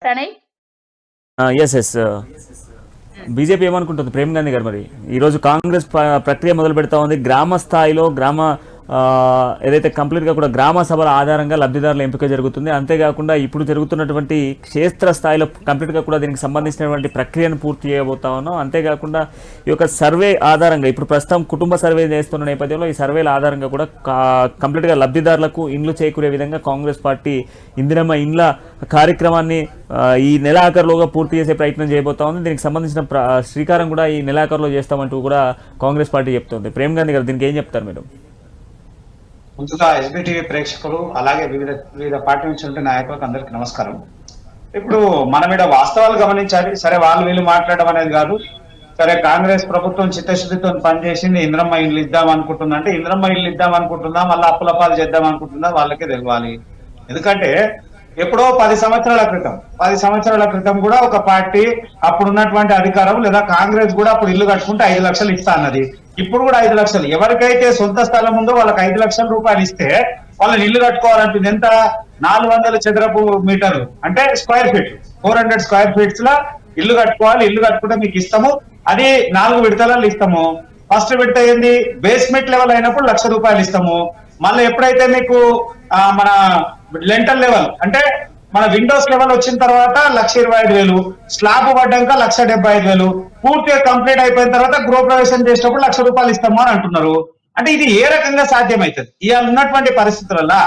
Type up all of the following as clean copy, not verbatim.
Pranay. Yes yes BJP ఏమనుకుంటుంది ప్రేమ్ గాంధీ గారు? మరి ఈరోజు కాంగ్రెస్ ప్రక్రియ మొదలు పెడతా ఉంది. గ్రామ స్థాయిలో ఏదైతే కంప్లీట్గా కూడా గ్రామ సభల ఆధారంగా లబ్ధిదారుల ఎంపిక జరుగుతుంది. అంతేకాకుండా ఇప్పుడు జరుగుతున్నటువంటి క్షేత్ర స్థాయిలో కంప్లీట్గా కూడా దీనికి సంబంధించినటువంటి ప్రక్రియను పూర్తి చేయబోతా ఉన్నాం. అంతేకాకుండా ఈ యొక్క సర్వే ఆధారంగా ఇప్పుడు ప్రస్తుతం కుటుంబ సర్వే చేస్తున్న నేపథ్యంలో ఈ సర్వేల ఆధారంగా కూడా కంప్లీట్గా లబ్ధిదారులకు ఇండ్లు చేకూరే విధంగా కాంగ్రెస్ పార్టీ ఇందిరమ్మ ఇండ్ల కార్యక్రమాన్ని ఈ నెలాఖరులోగా పూర్తి చేసే ప్రయత్నం చేయబోతా ఉంది. దీనికి సంబంధించిన శ్రీకారం కూడా ఈ నెలాఖరులో చేస్తామంటూ కూడా కాంగ్రెస్ పార్టీ చెప్తుంది. ప్రేమ్ గాంధీ గారు దీనికి ఏం చెప్తారు మీరు? ముందుగా ఎస్బీటీవీ ప్రేక్షకులు అలాగే వివిధ పార్టీ నుంచి నాయకులకు అందరికీ నమస్కారం. ఇప్పుడు మనం ఇక్కడ వాస్తవాలు గమనించాలి. సరే వాళ్ళు వీళ్ళు మాట్లాడడం అనేది కాదు. సరే కాంగ్రెస్ ప్రభుత్వం చిత్తశుద్ధితో పనిచేసింది. ఇంద్రమ్మ ఇల్లు ఇద్దాం అనుకుంటుందా అంటే ఇంద్రమ్మ ఇల్లు ఇద్దాం అనుకుంటుందా, మళ్ళీ అప్పులపాలు చేద్దాం అనుకుంటుందా వాళ్ళకే తెలియాలి. ఎందుకంటే ఎప్పుడో 10 సంవత్సరాల క్రితం కూడా ఒక పార్టీ అప్పుడున్నటువంటి అధికారం లేదా కాంగ్రెస్ కూడా అప్పుడు ఇల్లు కట్టుకుంటే 5 లక్షలు ఇస్తా అన్నది. ఇప్పుడు కూడా 5 లక్షలు. ఎవరికైతే సొంత స్థలం ఉందో వాళ్ళకి 5 లక్షల రూపాయలు ఇస్తే వాళ్ళని ఇల్లు కట్టుకోవాలంటుంది. ఎంత? 400 చదరపు మీటర్లు అంటే స్క్వేర్ ఫీట్, 400 స్క్వేర్ ఫీట్స్ లో ఇల్లు కట్టుకోవాలి. ఇల్లు కట్టుకుంటే మీకు ఇస్తాము. అది 4 విడతలలో ఇస్తాము. ఫస్ట్ విడత ఏంది? బేస్మెంట్ లెవెల్ అయినప్పుడు 1,00,000 రూపాయలు ఇస్తాము. మళ్ళీ ఎప్పుడైతే మీకు మన లెంటల్ లెవెల్ అంటే మన విండోస్ లెవెల్ వచ్చిన తర్వాత 1,25,000, స్లాబ్ పడ్డాక 1,75,000, పూర్తిగా కంప్లీట్ అయిపోయిన తర్వాత గృహప్రవేశం చేసినప్పుడు 1,00,000 రూపాయలు ఇస్తాము అని అంటున్నారు. అంటే ఇది ఏ రకంగా సాధ్యమవుతుంది? ఇవాళ ఉన్నటువంటి పరిస్థితులలో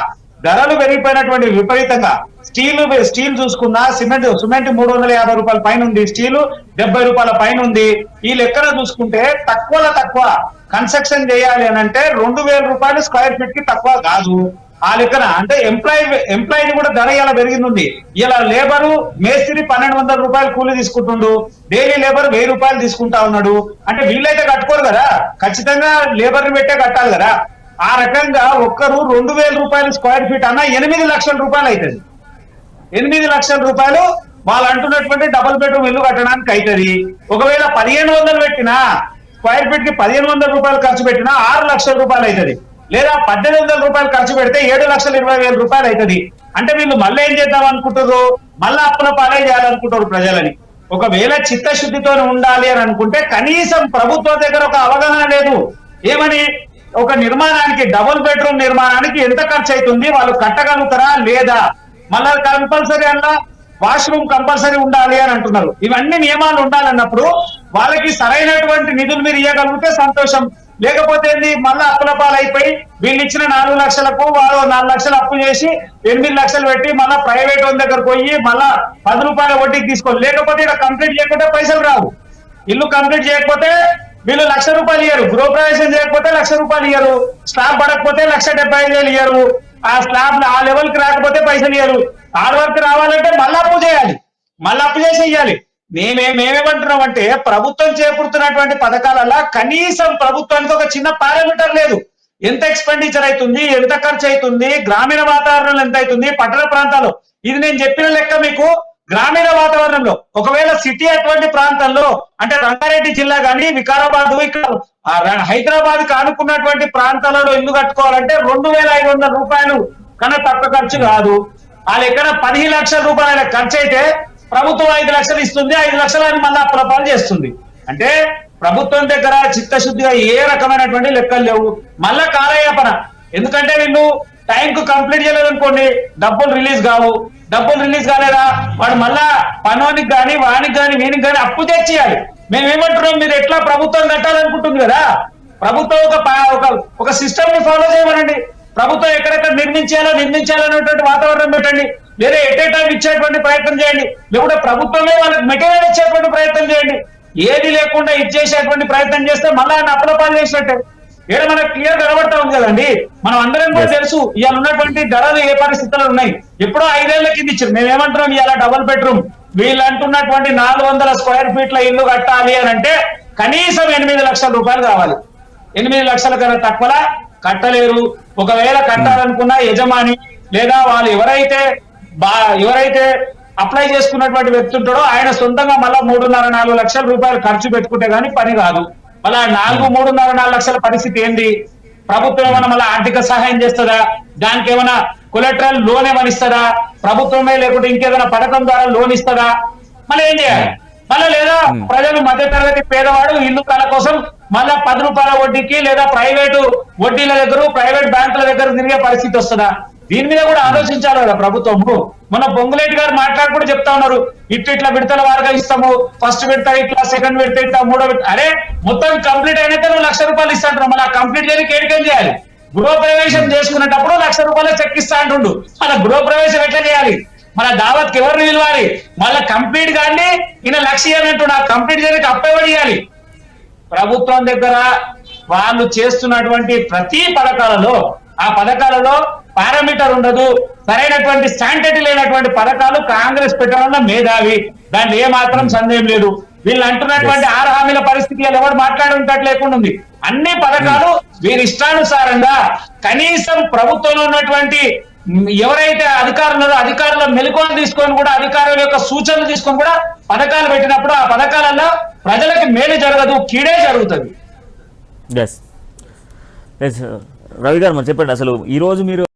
ధరలు పెరిగిపోయినటువంటి విపరీతంగా స్టీల్ చూసుకున్నా సిమెంట్ 350 రూపాయల పైన ఉంది, స్టీల్ 70 రూపాయల పైన ఉంది. ఈ లెక్కన చూసుకుంటే తక్కువ కన్స్ట్రక్షన్ చేయాలి అని అంటే 2,000 రూపాయలు స్క్వేర్ ఫీట్ కి తక్కువ కాదు. ఆ లెక్కన అంటే ఎంప్లాయీని కూడా ధర ఇలా పెరిగింది. ఇలా లేబరు మేస్త్రి 1,200 రూపాయలు కూలీ తీసుకుంటుండు, డైలీ లేబర్ 1,000 రూపాయలు తీసుకుంటా ఉన్నాడు. అంటే వీళ్ళైతే కట్టుకోరు కదా, ఖచ్చితంగా లేబర్ ని పెట్టే కట్టాలి కదా. ఆ రకంగా ఒక్కరు 2,000 రూపాయలు స్క్వేర్ ఫీట్ అన్న 8 లక్షల రూపాయలు అవుతుంది. 8 లక్షల రూపాయలు వాళ్ళు అంటున్నటువంటి డబుల్ బెడ్రూమ్ ఇల్లు కట్టడానికి అవుతుంది. ఒకవేళ 1,500 పెట్టినా స్క్వేర్ ఫీట్ కి 1,500 రూపాయలు ఖర్చు పెట్టినా 6 లక్షల రూపాయలు అవుతుంది. లేదా 1,800 రూపాయలు ఖర్చు పెడితే 7,20,000 రూపాయలు అవుతుంది. అంటే వీళ్ళు మళ్ళీ ఏం చేద్దాం అనుకుంటారు? మళ్ళీ అప్పుల పాలే చేయాలనుకుంటారు ప్రజలని. ఒకవేళ చిత్తశుద్ధితో ఉండాలి అని అనుకుంటే కనీసం ప్రభుత్వం దగ్గర ఒక అవగాహన లేదు. ఏమని? ఒక నిర్మాణానికి డబుల్ బెడ్రూమ్ నిర్మాణానికి ఎంత ఖర్చు అవుతుంది, వాళ్ళు కట్టగలుగుతారా లేదా, మళ్ళీ కంపల్సరీ అన్న వాష్రూమ్ కంపల్సరీ ఉండాలి అని అంటున్నారు. ఇవన్నీ నియమాలు ఉండాలన్నప్పుడు వాళ్ళకి సరైనటువంటి నిధులు మీరు ఇవ్వగలిగితే సంతోషం. లేకపోతే మళ్ళా అప్పుల పాలైపోయి వీళ్ళు ఇచ్చిన 4 లక్షలకు వాళ్ళు 4 లక్షలు అప్పు చేసి 8 లక్షలు పెట్టి మళ్ళా ప్రైవేట్ వాళ్ళ దగ్గర పోయి మళ్ళా 10 రూపాయల వడ్డీకి తీసుకోవాలి. లేకపోతే ఇక్కడ కంప్లీట్ చేయకపోతే పైసలు రావు. ఇల్లు కంప్లీట్ చేయకపోతే వీళ్ళు 1,00,000 రూపాయలు ఇయ్యరు. గృహప్రవేశం చేయకపోతే 1,00,000 రూపాయలు ఇయ్యరు. స్లాబ్ పడకపోతే 1,75,000 ఇయ్యరు. ఆ స్లాబ్ ఆ లెవెల్ కి రాకపోతే పైసలు ఇయ్యరు. ఆడ వరకు రావాలంటే మళ్ళీ అప్పు చేయాలి, మళ్ళీ అప్పు చేసి ఇయ్యాలి. మేమేమంటున్నాం అంటే ప్రభుత్వం చేపడుతున్నటువంటి పథకాలలో కనీసం ప్రభుత్వానికి ఒక చిన్న పారామీటర్ లేదు. ఎంత ఎక్స్పెండిచర్ అవుతుంది, ఎంత ఖర్చు అవుతుంది, గ్రామీణ వాతావరణంలో ఎంత అవుతుంది, పట్టణ ప్రాంతాల్లో. ఇది నేను చెప్పిన లెక్క మీకు గ్రామీణ వాతావరణంలో. ఒకవేళ సిటీ అటువంటి ప్రాంతంలో అంటే రంగారెడ్డి జిల్లా కానీ వికారాబాద్ ఇక్కడ హైదరాబాద్ కి ఆనుకున్నటువంటి ప్రాంతాలలో ఇల్లు కట్టుకోవాలంటే 2,500 రూపాయలు కన్నా తక్కువ ఖర్చు కాదు. ఆ లెక్కన 10 లక్షల రూపాయల ఖర్చు అయితే ప్రభుత్వం 5 లక్షలు ఇస్తుంది, 5 లక్షలని మళ్ళీ అప్పులపాలు చేస్తుంది. అంటే ప్రభుత్వం దగ్గర చిత్తశుద్ధిగా ఏ రకమైనటువంటి లెక్కలు లేవు. మళ్ళా కాలయాపన. ఎందుకంటే వీళ్ళు టైంకు కంప్లీట్ చేయలేదనుకోండి డబ్బులు రిలీజ్ కావు. డబ్బులు రిలీజ్ కాలేదా వాడు మళ్ళా పనోనికి కానీ వానికి కానీ వీనికి కానీ అప్పు తెచ్చియాలి. మేమేమంటున్నాం, మీరు ఎట్లా ప్రభుత్వం కట్టాలనుకుంటుంది కదా, ప్రభుత్వం ఒక సిస్టమ్ ని ఫాలో చేయమనండి. ప్రభుత్వం ఎక్కడెక్కడ నిర్మించాలనేటువంటి వాతావరణం పెట్టండి. లేదా ఎటేటా ఇచ్చేటువంటి ప్రయత్నం చేయండి. లేకుంటే ప్రభుత్వమే వాళ్ళకి మెటీరియల్ ఇచ్చేటువంటి ప్రయత్నం చేయండి. ఏది లేకుండా ఇచ్చేసేటువంటి ప్రయత్నం చేస్తే మళ్ళీ ఆయన అప్పుల పాలు చేసినట్టే. ఏదో మనకు క్లియర్ కనబడతా ఉంది కదండి. మనం అందరం కూడా తెలుసు ఇవాళ ఉన్నటువంటి ధరలు ఏ పరిస్థితుల్లో ఉన్నాయి. ఎప్పుడో 5 ఏళ్ల కింద ఇచ్చారు. మేమేమంటున్నాం, ఇవాళ డబుల్ బెడ్రూమ్ వీళ్ళు అంటున్నటువంటి 400 స్క్వేర్ ఫీట్ల ఇల్లు కట్టాలి అని అంటే కనీసం 8 లక్షల రూపాయలు కావాలి. 8 లక్షల కన్నా తక్కువలా కట్టలేరు. ఒకవేళ కట్టాలనుకున్న యజమాని లేదా వాళ్ళు ఎవరైతే అప్లై చేసుకున్నటువంటి వ్యక్తి ఉంటాడో ఆయన సొంతంగా మళ్ళా 3.5-4 లక్షల రూపాయలు ఖర్చు పెట్టుకుంటే గానీ పని కాదు. మళ్ళా 3.5-4 లక్షల పరిస్థితి ఏంది? ప్రభుత్వం ఏమైనా మళ్ళీ ఆర్థిక సహాయం చేస్తుందా? దానికి ఏమైనా కొలెటరల్ లోన్ ఏమని ఇస్తుందా, ప్రభుత్వమే లేకుంటే ఇంకేదైనా పథకం ద్వారా లోన్ ఇస్తుందా, మళ్ళీ ఏం చేయాలి? మళ్ళీ లేదా ప్రజలు మధ్యతరగతి పేదవాడు ఇల్లు కళ కోసం మళ్ళా 10 రూపాయల వడ్డీకి లేదా ప్రైవేటు వడ్డీల దగ్గర ప్రైవేట్ బ్యాంకుల దగ్గర తిరిగే పరిస్థితి వస్తుందా? దీని మీద కూడా ఆలోచించాలి కదా ప్రభుత్వము. మన పొంగులేటి గారు మాట్లాడుకుంటూ చెప్తా ఉన్నారు, ఇట్లా విడతల వారుగా ఇస్తాము, ఫస్ట్ విడత ఇట్లా, సెకండ్ విడత ఇట్లా, మూడో విడత. అరే మొత్తం కంప్లీట్ అయినాక నువ్వు 1,00,000 రూపాయలు ఇస్తా అంటున్నావు, మళ్ళీ కంప్లీట్ చేయడానికి ఏడికేం చేయాలి? గృహప్రవేశం చేసుకునేటప్పుడు 1,00,000 రూపాయలు చెక్ ఇస్తా అంటుండు, మళ్ళీ గృహప్రవేశం ఎట్లా చేయాలి? మన దావత్కి ఎవరిని పిలవాలి? మళ్ళీ కంప్లీట్ కానీ ఈయన 1,00,000 ఇవ్వాలంటున్నా, కంప్లీట్ చేయడానికి అప్పేవాడు ఇవ్వాలి. ప్రభుత్వం దగ్గర వాళ్ళు చేస్తున్నటువంటి ప్రతి పథకాలలో ఆ పథకాలలో పారామీటర్ ఉండదు, సరైనటువంటి శాంటిటీ లేనటువంటి పథకాలు కాంగ్రెస్ పెట్టడంలో మేధావి, దాన్ని ఏ మాత్రం సందేహం లేదు. వీళ్ళు అంటున్నటువంటి 6 హామీల పరిస్థితి ఎవరు మాట్లాడుంటట్టు లేకుండా ఉంది. అన్ని పథకాలు వీరి ఇష్టానుసారంగా కనీసం ప్రభుత్వంలో ఉన్నటువంటి ఎవరైతే అధికారులు అధికారుల మెలకువలు తీసుకొని కూడా అధికారుల యొక్క సూచనలు తీసుకొని కూడా పథకాలు పెట్టినప్పుడు ఆ పథకాలలో ప్రజలకు మేలు జరగదు, కీడే జరుగుతుంది. రవి గారు మరి చెప్పండి, అసలు ఈ రోజు మీరు